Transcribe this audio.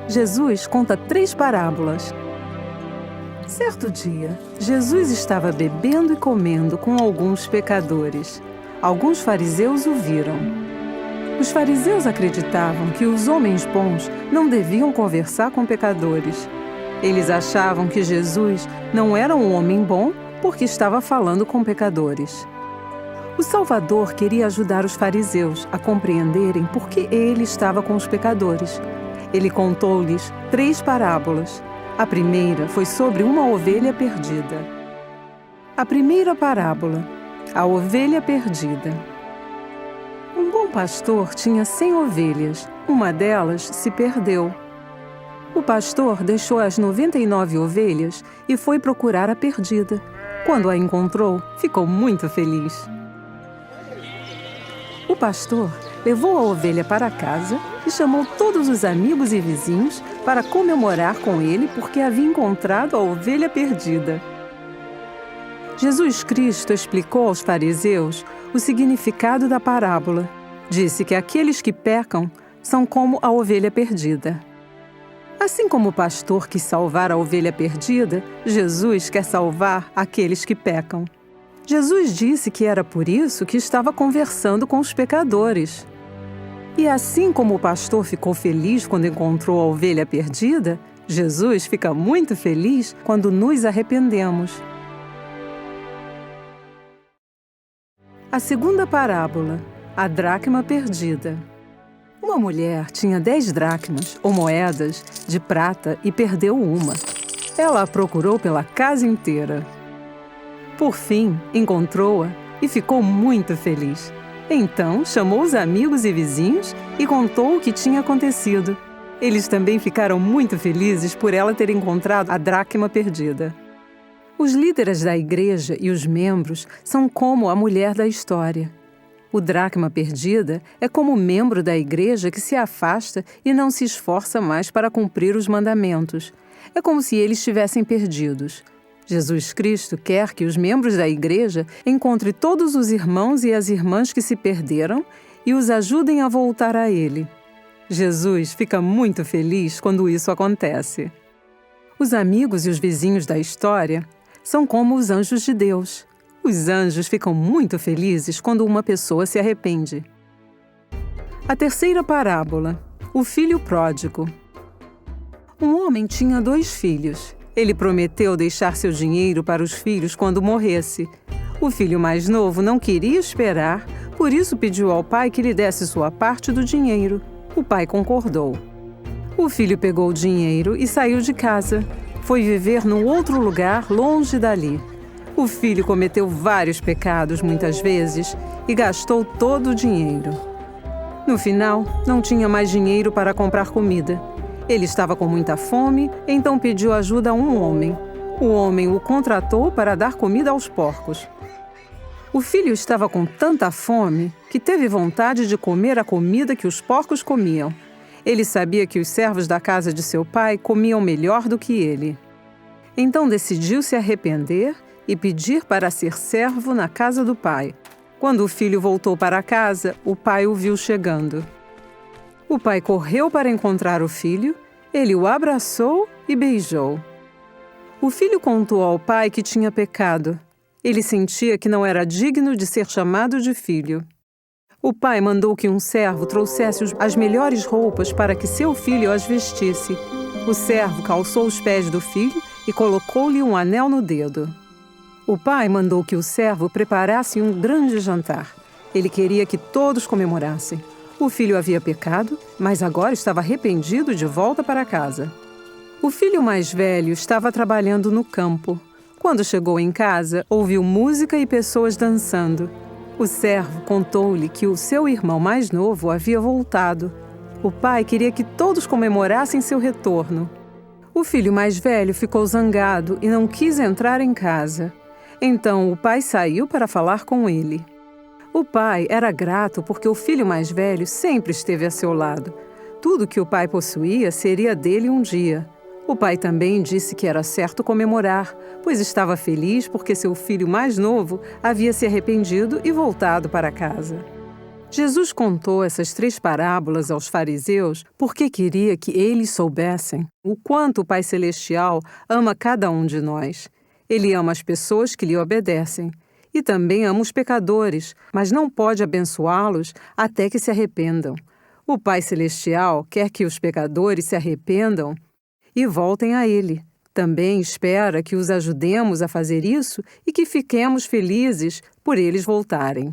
Jesus conta 3 parábolas. Certo dia, Jesus estava bebendo e comendo com alguns pecadores. Alguns fariseus o viram. Os fariseus acreditavam que os homens bons não deviam conversar com pecadores. Eles achavam que Jesus não era um homem bom porque estava falando com pecadores. O Salvador queria ajudar os fariseus a compreenderem por que ele estava com os pecadores. Ele contou-lhes 3 parábolas. A primeira foi sobre uma ovelha perdida. A primeira parábola, a ovelha perdida. Um bom pastor tinha 100 ovelhas. Uma delas se perdeu. O pastor deixou as 99 ovelhas e foi procurar a perdida. Quando a encontrou, ficou muito feliz. O pastor levou a ovelha para casa e chamou todos os amigos e vizinhos para comemorar com ele porque havia encontrado a ovelha perdida. Jesus Cristo explicou aos fariseus o significado da parábola. Disse que aqueles que pecam são como a ovelha perdida. Assim como o pastor quis salvar a ovelha perdida, Jesus quer salvar aqueles que pecam. Jesus disse que era por isso que estava conversando com os pecadores. E assim como o pastor ficou feliz quando encontrou a ovelha perdida, Jesus fica muito feliz quando nos arrependemos. A segunda parábola, a dracma perdida. Uma mulher tinha 10 dracmas, ou moedas, de prata e perdeu uma. Ela a procurou pela casa inteira. Por fim, encontrou-a e ficou muito feliz. Então, chamou os amigos e vizinhos e contou o que tinha acontecido. Eles também ficaram muito felizes por ela ter encontrado a dracma perdida. Os líderes da igreja e os membros são como a mulher da história. O dracma perdida é como o membro da igreja que se afasta e não se esforça mais para cumprir os mandamentos. É como se eles estivessem perdidos. Jesus Cristo quer que os membros da igreja encontrem todos os irmãos e as irmãs que se perderam e os ajudem a voltar a Ele. Jesus fica muito feliz quando isso acontece. Os amigos e os vizinhos da história são como os anjos de Deus. Os anjos ficam muito felizes quando uma pessoa se arrepende. A terceira parábola, o filho pródigo. Um homem tinha 2 filhos. Ele prometeu deixar seu dinheiro para os filhos quando morresse. O filho mais novo não queria esperar, por isso pediu ao pai que lhe desse sua parte do dinheiro. O pai concordou. O filho pegou o dinheiro e saiu de casa. Foi viver num outro lugar, longe dali. O filho cometeu vários pecados muitas vezes e gastou todo o dinheiro. No final, não tinha mais dinheiro para comprar comida. Ele estava com muita fome, então pediu ajuda a um homem. O homem o contratou para dar comida aos porcos. O filho estava com tanta fome que teve vontade de comer a comida que os porcos comiam. Ele sabia que os servos da casa de seu pai comiam melhor do que ele. Então decidiu se arrepender e pedir para ser servo na casa do pai. Quando o filho voltou para casa, o pai o viu chegando. O pai correu para encontrar o filho, ele o abraçou e beijou. O filho contou ao pai que tinha pecado. Ele sentia que não era digno de ser chamado de filho. O pai mandou que um servo trouxesse as melhores roupas para que seu filho as vestisse. O servo calçou os pés do filho e colocou-lhe um anel no dedo. O pai mandou que o servo preparasse um grande jantar. Ele queria que todos comemorassem. O filho havia pecado, mas agora estava arrependido de volta para casa. O filho mais velho estava trabalhando no campo. Quando chegou em casa, ouviu música e pessoas dançando. O servo contou-lhe que o seu irmão mais novo havia voltado. O pai queria que todos comemorassem seu retorno. O filho mais velho ficou zangado e não quis entrar em casa. Então o pai saiu para falar com ele. O pai era grato porque o filho mais velho sempre esteve a seu lado. Tudo que o pai possuía seria dele um dia. O pai também disse que era certo comemorar, pois estava feliz porque seu filho mais novo havia se arrependido e voltado para casa. Jesus contou essas 3 parábolas aos fariseus porque queria que eles soubessem o quanto o Pai Celestial ama cada um de nós. Ele ama as pessoas que lhe obedecem e também ama os pecadores, mas não pode abençoá-los até que se arrependam. O Pai Celestial quer que os pecadores se arrependam e voltem a Ele. Também espera que os ajudemos a fazer isso e que fiquemos felizes por eles voltarem.